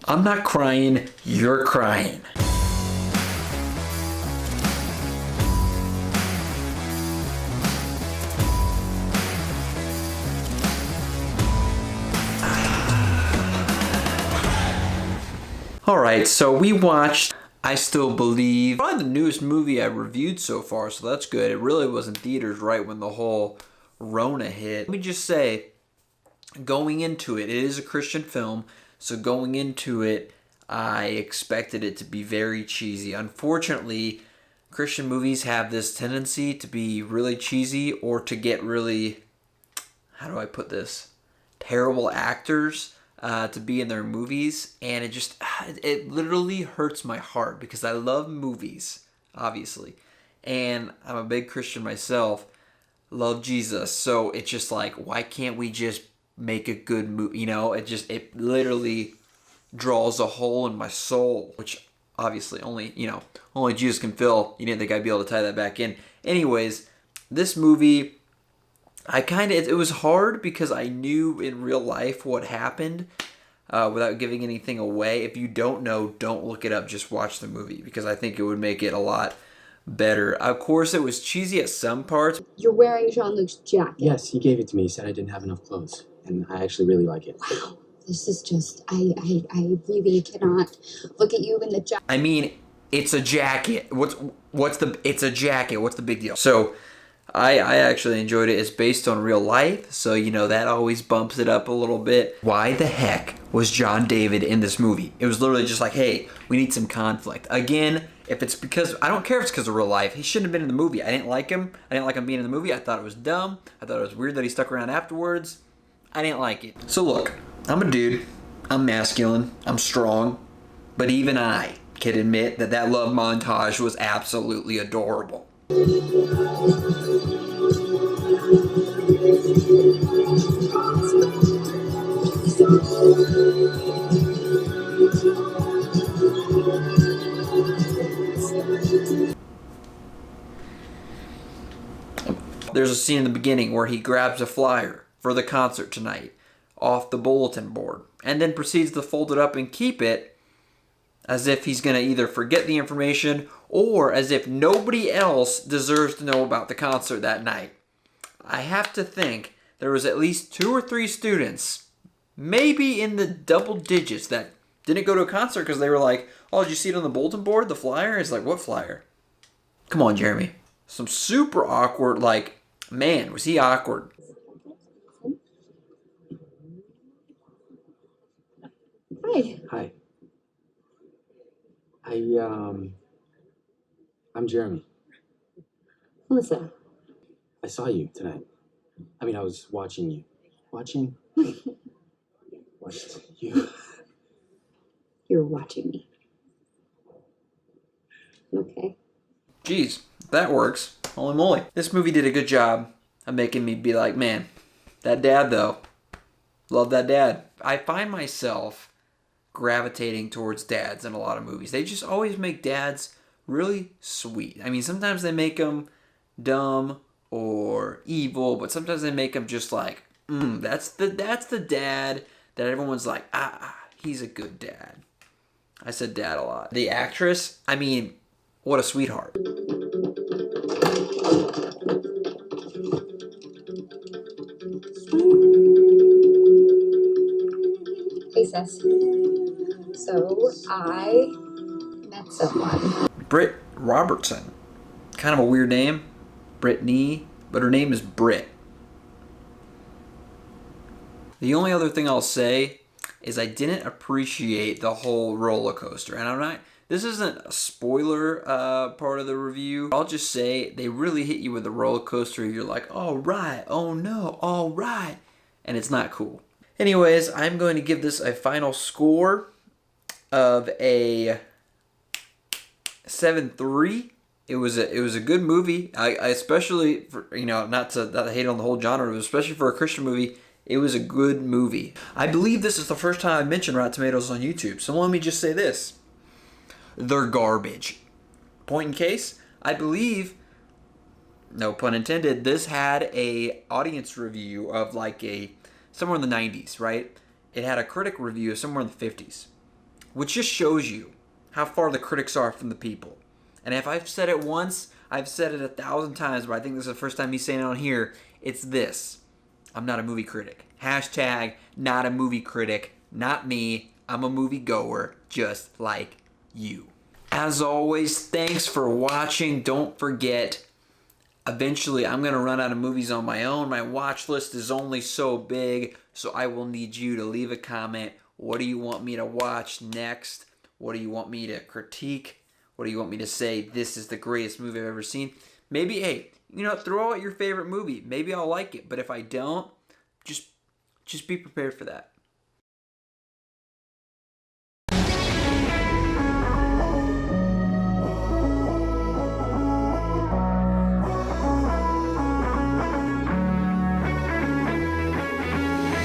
I'm not crying, you're crying. Alright, so we watched I Still Believe, probably the newest movie I've reviewed so far, so that's good. It really was in theaters right when the whole Rona hit. Let me just say, going into it, it is a Christian film, so going into it, I expected it to be very cheesy. Unfortunately, Christian movies have this tendency to be really cheesy or to get really, how do I put this, terrible actors to be in their movies, and it literally hurts my heart because I love movies, obviously, and I'm a big Christian myself, love Jesus, so it's just like, why can't we just make a good movie? You know, it literally draws a hole in my soul, which obviously only Jesus can fill. You didn't think I'd be able to tie that back in. Anyways, this movie, it was hard because I knew in real life what happened without giving anything away. If you don't know, don't look it up. Just watch the movie because I think it would make it a lot better. Of course, it was cheesy at some parts. You're wearing Jean-Luc's jacket. Yes, he gave it to me. He said I didn't have enough clothes, and I actually really like it. Wow. This is just, I really cannot look at you in the jacket. I mean, it's a jacket. It's a jacket. What's the big deal? So, I actually enjoyed it. It's based on real life, so that always bumps it up a little bit. Why the heck was John David in this movie? It was literally just like, hey, we need some conflict. Again, if it's because, I don't care if it's because of real life. He shouldn't have been in the movie. I didn't like him. I didn't like him being in the movie. I thought it was dumb. I thought it was weird that he stuck around afterwards. I didn't like it. So look, I'm a dude. I'm masculine. I'm strong. But even I can admit that love montage was absolutely adorable. There's a scene in the beginning where he grabs a flyer for the concert tonight off the bulletin board and then proceeds to fold it up and keep it as if he's going to either forget the information or as if nobody else deserves to know about the concert that night. I have to think there was at least 2 or 3 students, maybe in the double digits, that didn't go to a concert because they were like, oh, did you see it on the bulletin board, the flyer? It's like, what flyer? Come on, Jeremy. Some super awkward, like, man, was he awkward. Hi. Hi. I'm Jeremy. Melissa. I saw you tonight. I mean, I was watching you. Watched you. You were watching me. Okay. Jeez, that works. Holy moly. This movie did a good job of making me be like, man, that dad though. Love that dad. I find myself gravitating towards dads in a lot of movies. They just always make dads really sweet. I mean, sometimes they make them dumb or evil, but sometimes they make them just like, that's the dad that everyone's like, he's a good dad. I said dad a lot. The actress, I mean, what a sweetheart. Hey, sis. So, I met someone. Britt Robertson. Kind of a weird name. Brittany, but her name is Britt. The only other thing I'll say is I didn't appreciate the whole roller coaster. And this isn't a spoiler part of the review. I'll just say they really hit you with a roller coaster. You're like, all right, oh no, all right. And it's not cool. Anyways, I'm going to give this a final score of a 7.3. It was a good movie. I especially for, not to hate on the whole genre, but especially for a Christian movie, it was a good movie. I believe this is the first time I've mentioned Rotten Tomatoes on YouTube. So let me just say this: they're garbage. Point in case, I believe, no pun intended, this had a audience review of somewhere in the 90s, right? It had a critic review of somewhere in the 50s. which just shows you how far the critics are from the people. And if I've said it once, I've said it 1,000 times, but I think this is the first time me saying it on here. It's this. I'm not a movie critic. Hashtag not a movie critic. Not me. I'm a movie goer just like you. As always, thanks for watching. Don't forget, eventually I'm going to run out of movies on my own. My watch list is only so big, so I will need you to leave a comment. What do you want me to watch next? What do you want me to critique? What do you want me to say, this is the greatest movie I've ever seen? Maybe, hey, throw out your favorite movie. Maybe I'll like it, but if I don't, just be prepared for that.